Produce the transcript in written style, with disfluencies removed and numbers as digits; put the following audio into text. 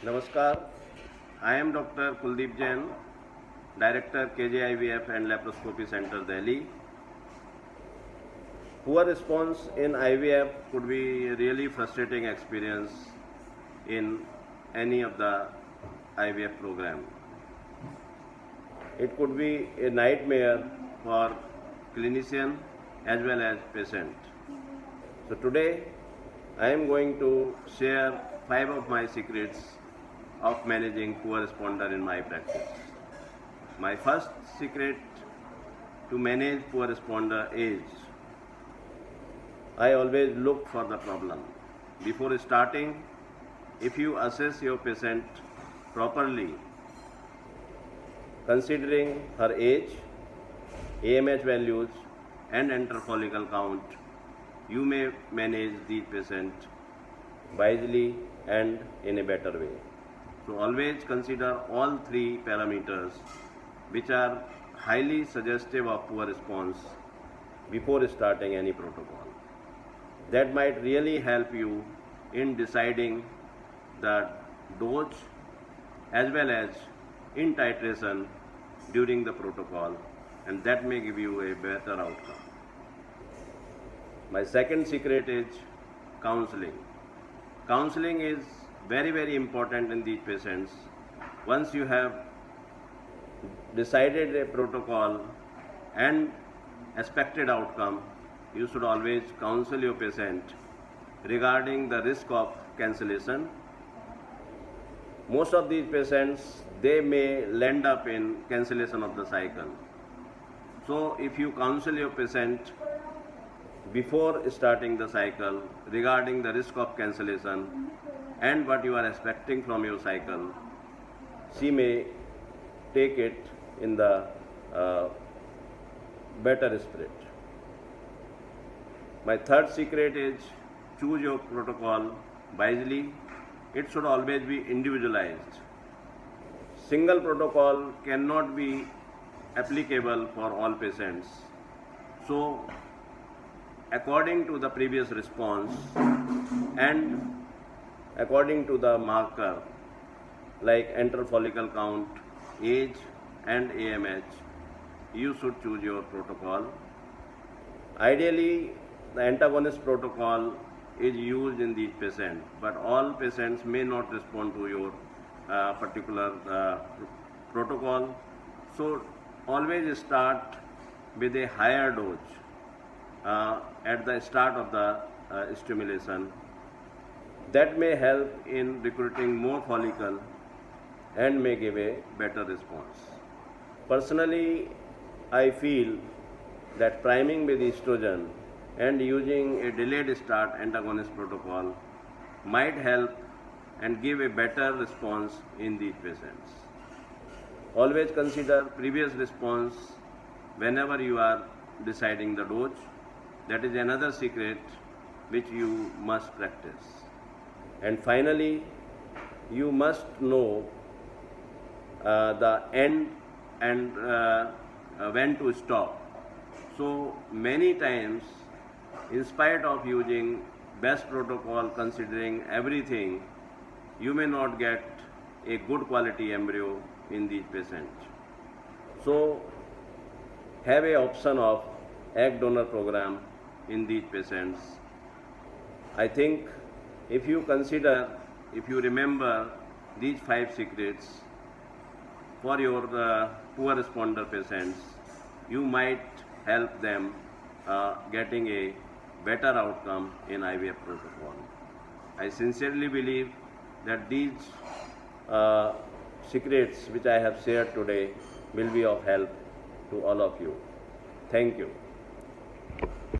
Namaskar, I am Dr. Kuldeep Jain, Director KJ and Laparoscopy Center, Delhi. Poor response in IVF could be a really frustrating experience in any of the IVF program. It could be a nightmare for clinician as well as patient. So today I am going to share 5 of my secrets of managing poor responder in my practice. My first secret to manage poor responder is I always look for the problem. Before starting, if you assess your patient properly, considering her age, AMH values and enteral follicle count, you may manage the patient wisely and in a better way. So always consider all 3 parameters which are highly suggestive of poor response before starting any protocol. That might really help you in deciding the dose as well as in titration during the protocol, and that may give you a better outcome. My second secret is counseling. Counseling is very important in these patients. Once you have decided a protocol and expected outcome, you should always counsel your patient regarding the risk of cancellation. Most of these patients, they may land up in cancellation of the cycle. So if you counsel your patient before starting the cycle regarding the risk of cancellation and what you are expecting from your cycle, she may take it in the better spirit. My third secret is choose your protocol wisely. It should always be individualized. Single protocol cannot be applicable for all patients. So according to the previous response and according to the marker like enteral follicle count, age and AMH, you should choose your protocol. Ideally, the antagonist protocol is used in these patients, but all patients may not respond to your particular protocol. So always start with a higher dose at the start of the stimulation. That may help in recruiting more follicle and may give a better response. Personally, I feel that priming with estrogen and using a delayed start antagonist protocol might help and give a better response in these patients. Always consider previous response whenever you are deciding the dose. That is another secret which you must practice. And finally, you must know the end and when to stop. So many times, in spite of using best protocol, considering everything, you may not get a good quality embryo in these patients. So have a option of egg donor program in these patients. I think if you remember these 5 secrets for your poor responder patients, you might help them getting a better outcome in IVF protocol. I sincerely believe that these secrets which I have shared today will be of help to all of you. Thank you.